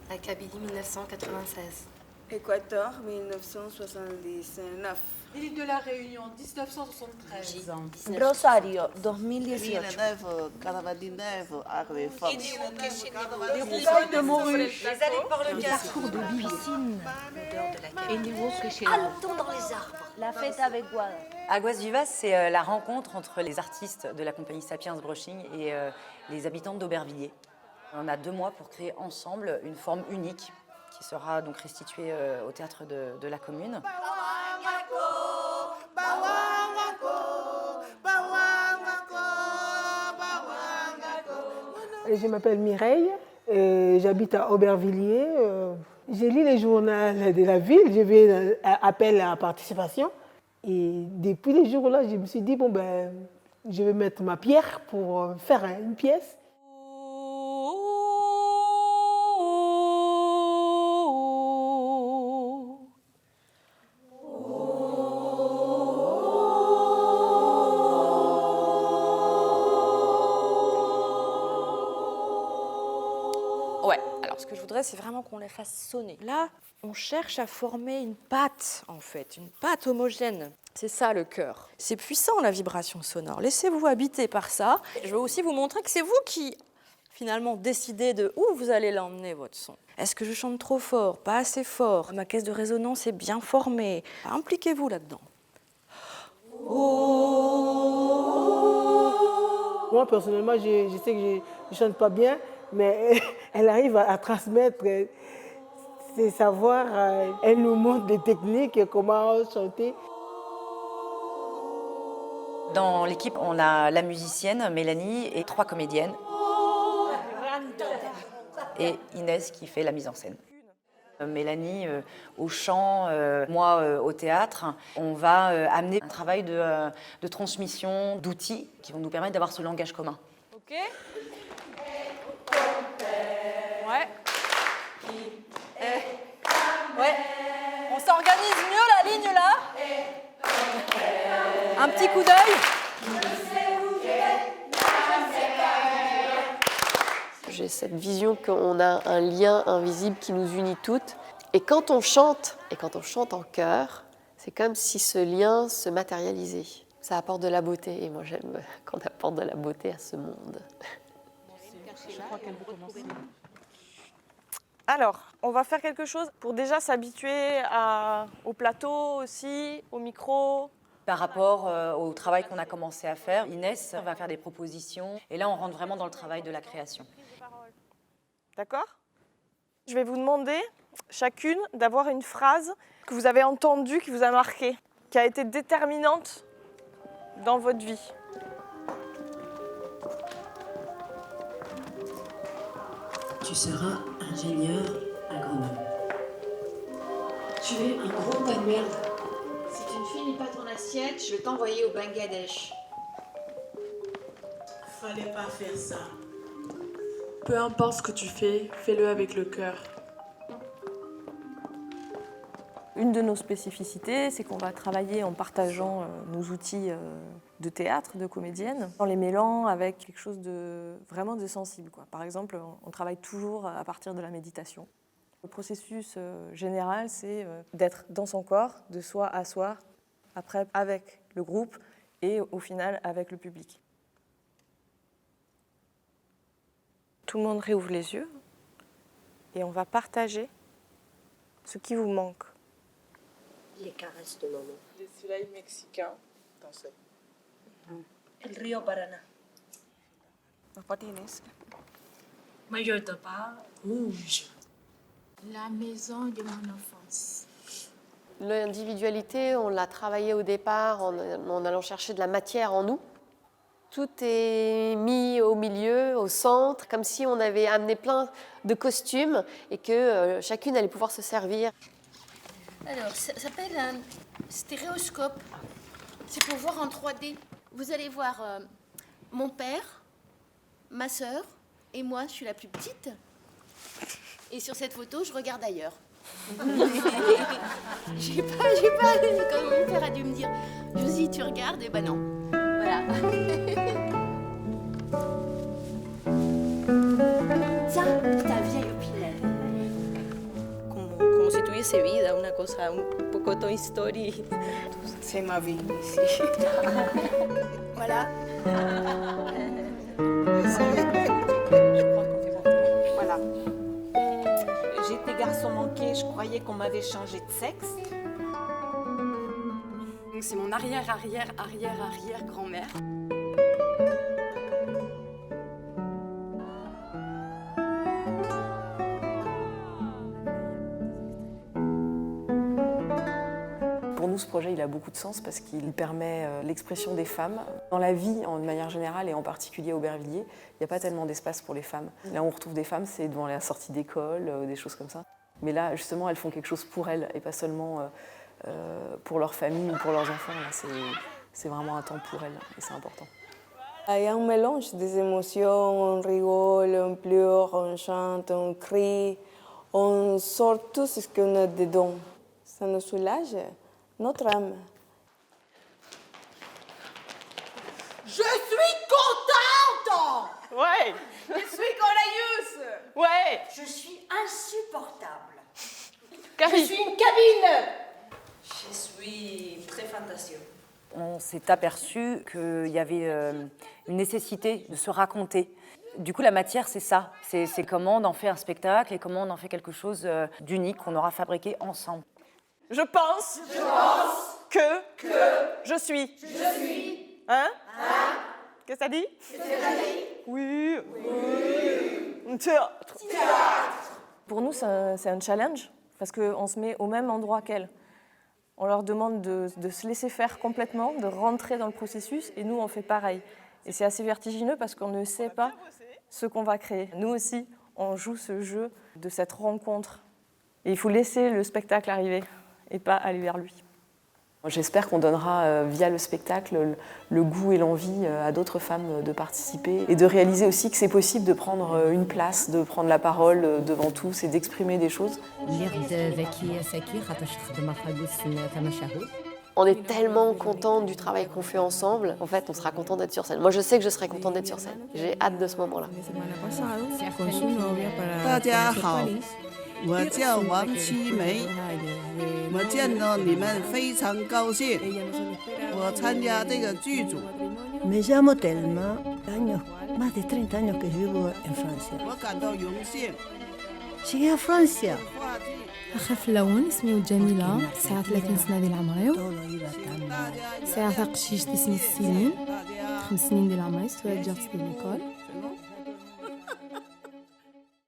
La Kabylie 1996. Équateur 1979. L'île de la Réunion 1973. Rosario 2018. Les points de morue. Le parcours de piscine. Haletons dans les arbres. La fête avec Guada. Aguas Vivas, c'est la rencontre entre les artistes de la compagnie Sapiens Brushing et les habitants d'Aubervilliers. On a 2 mois pour créer ensemble une forme unique qui sera donc restituée au théâtre de la commune. Je m'appelle Mireille, j'habite à Aubervilliers. Je lis les journaux de la ville, je vais à appel à participation. Et depuis les jours-là, je me suis dit, bon ben, je vais mettre ma pierre pour faire une pièce. Ouais, alors ce que je voudrais, c'est vraiment qu'on les fasse sonner. Là, on cherche à former une pâte, en fait, une pâte homogène. C'est ça le cœur. C'est puissant, la vibration sonore. Laissez-vous habiter par ça. Je veux aussi vous montrer que c'est vous qui, finalement, décidez de où vous allez l'emmener, votre son. Est-ce que je chante trop fort, pas assez fort? Ma caisse de résonance est bien formée. Impliquez-vous là-dedans. Moi, personnellement, je sais que je ne chante pas bien, mais elle arrive à transmettre ses savoirs. Elle nous montre des techniques, comment chanter. Dans l'équipe, on a la musicienne Mélanie et 3 comédiennes. Et Inès qui fait la mise en scène. Mélanie au chant, moi au théâtre. On va amener un travail de transmission, d'outils qui vont nous permettre d'avoir ce langage commun. Ok. Ouais. Ouais. On s'organise mieux la ligne là. Un petit coup d'œil. J'ai cette vision qu'on a un lien invisible qui nous unit toutes. Et quand on chante en chœur, c'est comme si ce lien se matérialisait. Ça apporte de la beauté. Et moi, j'aime qu'on apporte de la beauté à ce monde. Je crois qu'elle veut commencer. Alors, on va faire quelque chose pour déjà s'habituer au plateau aussi, au micro. Par rapport au travail qu'on a commencé à faire, Inès va faire des propositions. Et là, on rentre vraiment dans le travail de la création. D'accord ? Je vais vous demander chacune d'avoir une phrase que vous avez entendue, qui vous a marqué, qui a été déterminante dans votre vie. Tu seras ingénieur agronome. Tu es un gros tas de merde. Si tu ne finis pas ton assiette, je vais t'envoyer au Bangladesh. Fallait pas faire ça. Peu importe ce que tu fais, fais-le avec le cœur. Une de nos spécificités, c'est qu'on va travailler en partageant nos outils de théâtre, de comédienne, en les mêlant avec quelque chose de vraiment de sensible, quoi. Par exemple, on travaille toujours à partir de la méditation. Le processus général, c'est d'être dans son corps, de soi à soi, après avec le groupe et au final avec le public. Tout le monde réouvre les yeux et on va partager ce qui vous manque. Les caresses de maman. Le soleil mexicain dans ce... El río Paraná. Los patines. Maillot de bain rouge. La maison de mon enfance. L'individualité, on l'a travaillée au départ en allant chercher de la matière en nous. Tout est mis au milieu, au centre, comme si on avait amené plein de costumes et que chacune allait pouvoir se servir. Alors, ça s'appelle un stéréoscope. C'est pour voir en 3D. Vous allez voir mon père, ma sœur et moi, je suis la plus petite. Et sur cette photo, je regarde ailleurs. j'ai pas, comme mon père a dû me dire, Josie, tu regardes, et ben non. Voilà. Tiens, ta vieille opinel. parece vida, una cosa un poco Toy Story. C'est ma vie ici. Voilà. Voilà. J'étais garçon manqué, je croyais qu'on m'avait changé de sexe. Donc c'est mon arrière-arrière-arrière-arrière-grand-mère. Pour nous, ce projet, il a beaucoup de sens parce qu'il permet l'expression des femmes. Dans la vie, de manière générale, et en particulier à Aubervilliers, il n'y a pas tellement d'espace pour les femmes. Là où on retrouve des femmes, c'est devant la sortie d'école, des choses comme ça. Mais là, justement, elles font quelque chose pour elles et pas seulement pour leur famille ou pour leurs enfants. Là, c'est vraiment un temps pour elles et c'est important. Il y a un mélange des émotions, on rigole, on pleure, on chante, on crie, on sort tout ce qu'on a dedans. Ça nous soulage notre âme. Je suis contente. Ouais. Je suis courageuse. Ouais. Je suis insupportable. Carrie. Je suis une cabine. Je suis très fantasieuse. On s'est aperçu qu'il y avait une nécessité de se raconter. Du coup, la matière, c'est ça. C'est comment on en fait un spectacle et comment on en fait quelque chose d'unique qu'on aura fabriqué ensemble. Je pense que je suis. Hein? Qu'est-ce que ça dit? Oui. Théâtre. Pour nous, c'est un challenge parce qu'on se met au même endroit qu'elles. On leur demande de se laisser faire complètement, de rentrer dans le processus, et nous, on fait pareil. Et c'est assez vertigineux parce qu'on ne sait pas ce qu'on va créer. Nous aussi, on joue ce jeu de cette rencontre. Et il faut laisser le spectacle arriver et pas aller vers lui. J'espère qu'on donnera, via le spectacle, le goût et l'envie à d'autres femmes de participer et de réaliser aussi que c'est possible de prendre une place, de prendre la parole devant tous et d'exprimer des choses. On est tellement contents du travail qu'on fait ensemble. En fait, on sera content d'être sur scène. Moi, je sais que je serai contente d'être sur scène. J'ai hâte de ce moment-là. 大家好，我叫王七梅，我见到你们非常高兴。我参加这个剧组。Me llamo Telma, más de 30 años que vivo en Francia. 我感到荣幸。 Llegué a Francia. أخف لون اسمي جميلة 39 سنة ديال عمري ساعة قشيش 9 سنين 5 سنين ديال عمري ستوات جات ديال ليكول